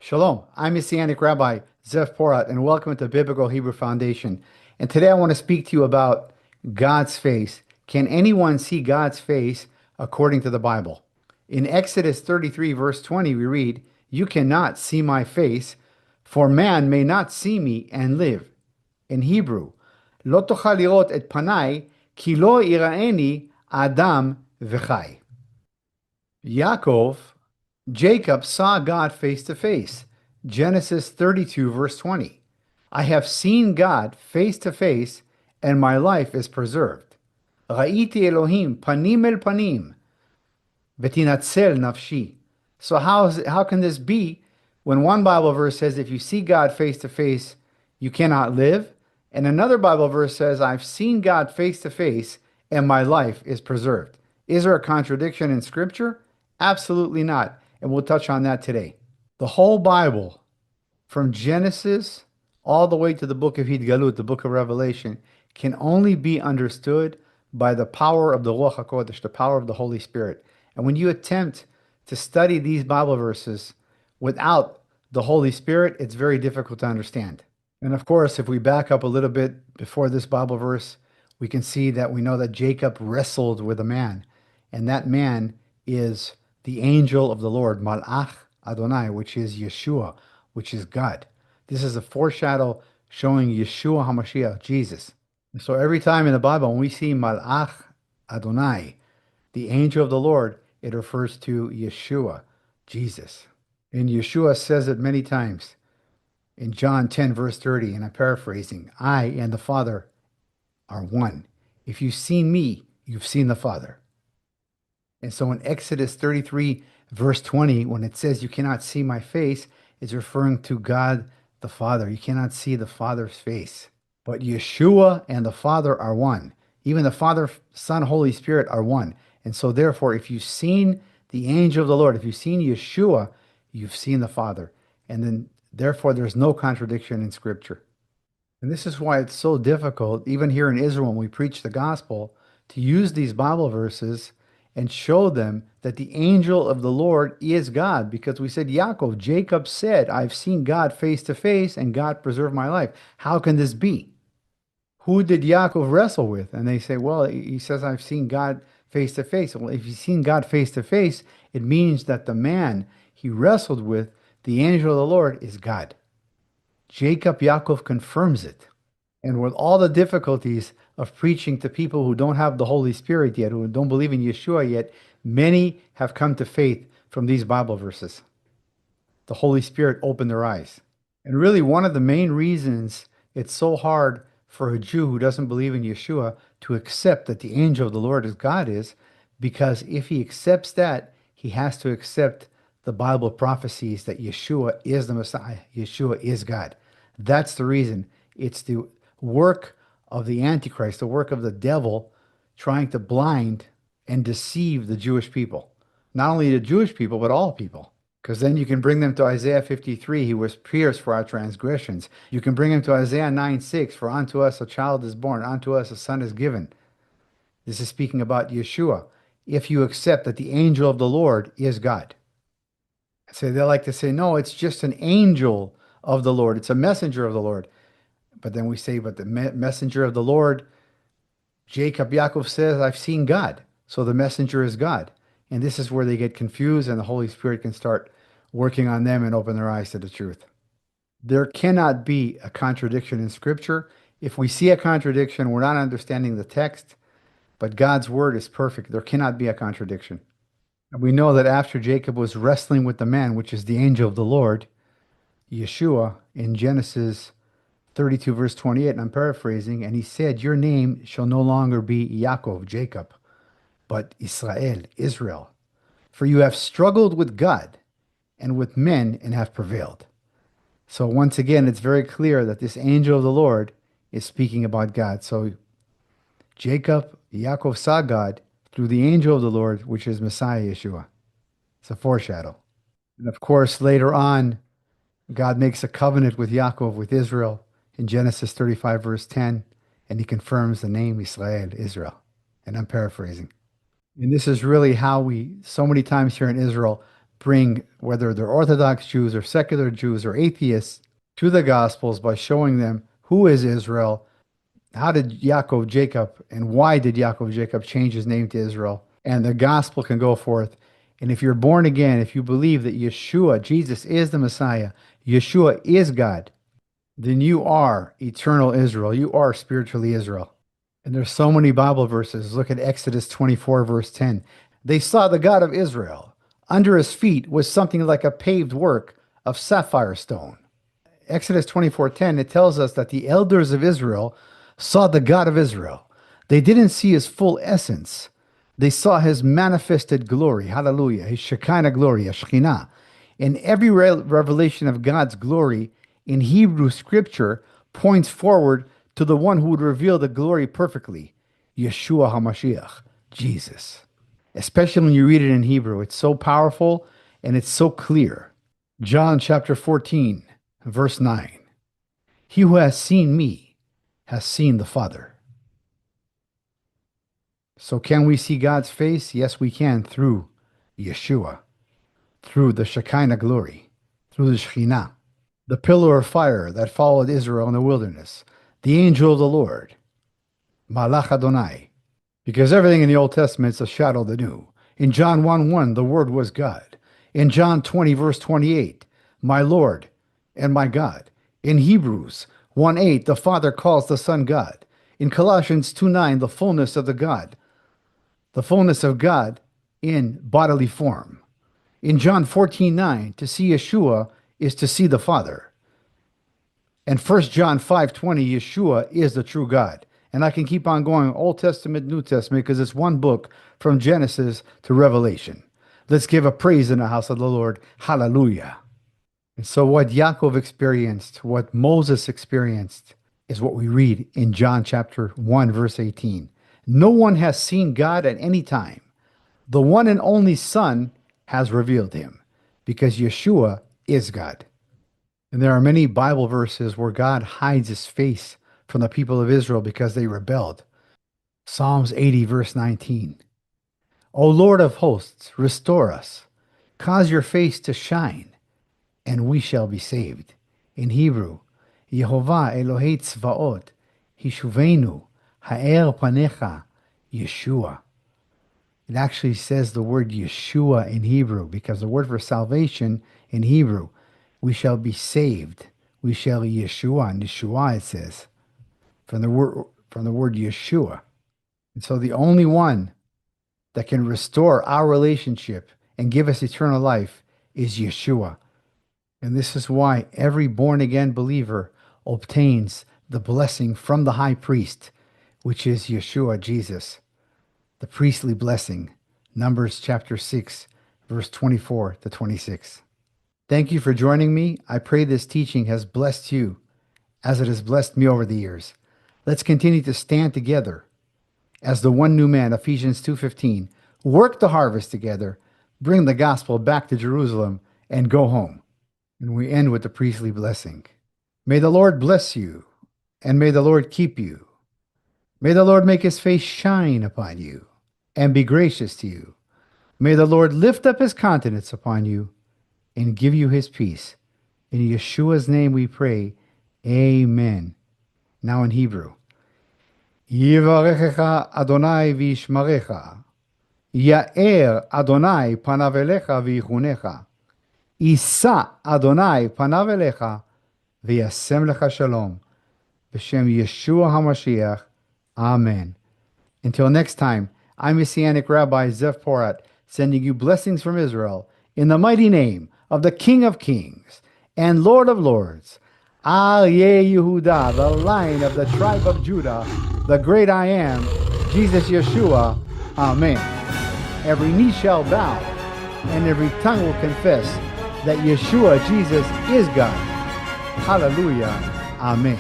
Shalom, I'm Messianic Rabbi Zev Porat, and welcome to Biblical Hebrew Foundation. And today I want to speak to you about God's face. Can anyone see God's face according to the Bible? In Exodus 33, verse 20, we read, "You cannot see my face, for man may not see me and live." In Hebrew, "Lo tochal lirot et panai, ki lo iraeni adam v'chai." Yaakov, Jacob saw God face to face. Genesis 32, verse 20. I have seen God face to face, and my life is preserved. Ra'iti Elohim panim el panim, v'tinatzel nafshi. So how can this be when one Bible verse says if you see God face to face, you cannot live, and another Bible verse says I've seen God face to face, and my life is preserved? Is there a contradiction in Scripture? Absolutely not. And we'll touch on that today. The whole Bible, from Genesis all the way to the book of Galut, the book of Revelation, can only be understood by the power of the Ruach HaKodesh, the power of the Holy Spirit. And when you attempt to study these Bible verses without the Holy Spirit, it's very difficult to understand. And of course, if we back up a little bit before this Bible verse, we can see that we know that Jacob wrestled with a man, and that man is the angel of the Lord, Malach Adonai, which is Yeshua, which is God. This is a foreshadow showing Yeshua HaMashiach, Jesus. So every time in the Bible, when we see Malach Adonai, the angel of the Lord, it refers to Yeshua, Jesus. And Yeshua says it many times in John 10, verse 30, and I'm paraphrasing, I and the Father are one. If you've seen me, you've seen the Father. And so in Exodus 33, verse 20, when it says you cannot see my face, it's referring to God the Father. You cannot see the Father's face. But Yeshua and the Father are one. Even the Father, Son, Holy Spirit are one. And so therefore, if you've seen the angel of the Lord, if you've seen Yeshua, you've seen the Father. And then therefore, there's no contradiction in Scripture. And this is why it's so difficult, even here in Israel, when we preach the gospel, to use these Bible verses and show them that the angel of the Lord is God. Because we said, Jacob said, I've seen God face to face, and God preserved my life. How can this be? Who did Yaakov wrestle with? And they say, well, he says, I've seen God face to face. Well, if you've seen God face to face, it means that the man he wrestled with, the angel of the Lord, is God. Yaakov confirms it. And with all the difficulties of preaching to people who don't have the Holy Spirit yet, who don't believe in Yeshua yet, many have come to faith from these Bible verses. The Holy Spirit opened their eyes. And really, one of the main reasons it's so hard for a Jew who doesn't believe in Yeshua to accept that the angel of the Lord is God is because if he accepts that, he has to accept the Bible prophecies that Yeshua is the Messiah. Yeshua is God. That's the reason. It's the work of the Antichrist, the work of the devil, trying to blind and deceive the Jewish people. Not only the Jewish people, but all people. Because then you can bring them to Isaiah 53, he was pierced for our transgressions. You can bring them to Isaiah 9:6, for unto us a child is born, unto us a son is given. This is speaking about Yeshua. If you accept that the angel of the Lord is God. So they like to say, no, it's just an angel of the Lord. It's a messenger of the Lord. But then we say, but the messenger of the Lord, Yaakov says, I've seen God. So the messenger is God. And this is where they get confused and the Holy Spirit can start working on them and open their eyes to the truth. There cannot be a contradiction in Scripture. If we see a contradiction, we're not understanding the text, but God's word is perfect. There cannot be a contradiction. And we know that after Jacob was wrestling with the man, which is the angel of the Lord, Yeshua, in Genesis 32, verse 28, and I'm paraphrasing, and he said, your name shall no longer be Yaakov, Jacob, but Israel, Israel. For you have struggled with God and with men and have prevailed. So once again, it's very clear that this angel of the Lord is speaking about God. So Yaakov saw God through the angel of the Lord, which is Messiah Yeshua. It's a foreshadow. And of course, later on, God makes a covenant with Yaakov, with Israel, in Genesis 35, verse 10, and he confirms the name Israel, Israel. And I'm paraphrasing. And this is really how we, so many times here in Israel, bring, whether they're Orthodox Jews or secular Jews or atheists, to the Gospels by showing them who is Israel, how did Jacob, and why did Jacob change his name to Israel, and the Gospel can go forth. And if you're born again, if you believe that Yeshua, Jesus is the Messiah, Yeshua is God, then you are eternal Israel. You are spiritually Israel. And there's so many Bible verses. Look at Exodus 24, verse 10. They saw the God of Israel. Under his feet was something like a paved work of sapphire stone. Exodus 24:10, it tells us that the elders of Israel saw the God of Israel. They didn't see his full essence. They saw his manifested glory. Hallelujah. His Shekinah glory, a Shekhinah. And every revelation of God's glory in Hebrew scripture points forward to the one who would reveal the glory perfectly, Yeshua HaMashiach, Jesus. Especially when you read it in Hebrew. It's so powerful and it's so clear. John chapter 14, verse 9. He who has seen me has seen the Father. So can we see God's face? Yes, we can through Yeshua, through the Shekinah glory, through the Shekhinah, the pillar of fire that followed Israel in the wilderness, the angel of the Lord, Malach Adonai, because everything in the Old Testament is a shadow of the New. In John 1:1, the Word was God. In John 20, verse 28, my Lord and my God. In Hebrews 1:8, the Father calls the Son God. In Colossians 2:9, the fullness of God in bodily form. In John 14:9, to see Yeshua is to see the Father. And 1 John 5:20, Yeshua is the true God. And I can keep on going, Old Testament, New Testament, because it's one book from Genesis to Revelation. Let's give a praise in the house of the Lord. Hallelujah. And so what Yaakov experienced, what Moses experienced, is what we read in John chapter 1, verse 18. No one has seen God at any time. The one and only Son has revealed him, because Yeshua is God. And there are many Bible verses where God hides his face from the people of Israel because they rebelled. Psalms 80, verse 19. O Lord of hosts, restore us. Cause your face to shine, and we shall be saved. In Hebrew, Yehovah Elohei Tzvaot, Hishuvenu, Ha'er Panecha, Yeshua. It actually says the word Yeshua in Hebrew, because the word for salvation in Hebrew, we shall be saved. We shall Yeshua, and Yeshua it says, from the word Yeshua. And so the only one that can restore our relationship and give us eternal life is Yeshua. And this is why every born-again believer obtains the blessing from the high priest, which is Yeshua, Jesus, the priestly blessing. Numbers chapter 6, verse 24 to 26. Thank you for joining me. I pray this teaching has blessed you as it has blessed me over the years. Let's continue to stand together as the one new man, Ephesians 2:15, work the harvest together, bring the gospel back to Jerusalem, and go home. And we end with the priestly blessing. May the Lord bless you, and may the Lord keep you. May the Lord make his face shine upon you, and be gracious to you. May the Lord lift up his countenance upon you, and give you his peace. In Yeshua's name we pray, amen. Now in Hebrew. Yivarechecha Adonai v'yishmarecha. Ya'er Adonai panav elecha v'yichunecha. Yisa Adonai panav elecha v'yasem lecha shalom. B'shem Yeshua HaMashiach. Amen. Until next time, I'm Messianic Rabbi Zev Porat, sending you blessings from Israel in the mighty name of the King of Kings and Lord of Lords, Aryeh Yehuda, the Lion of the tribe of Judah, the great I am, Jesus Yeshua. Amen. Every knee shall bow, and every tongue will confess that Yeshua, Jesus, is God. Hallelujah. Amen.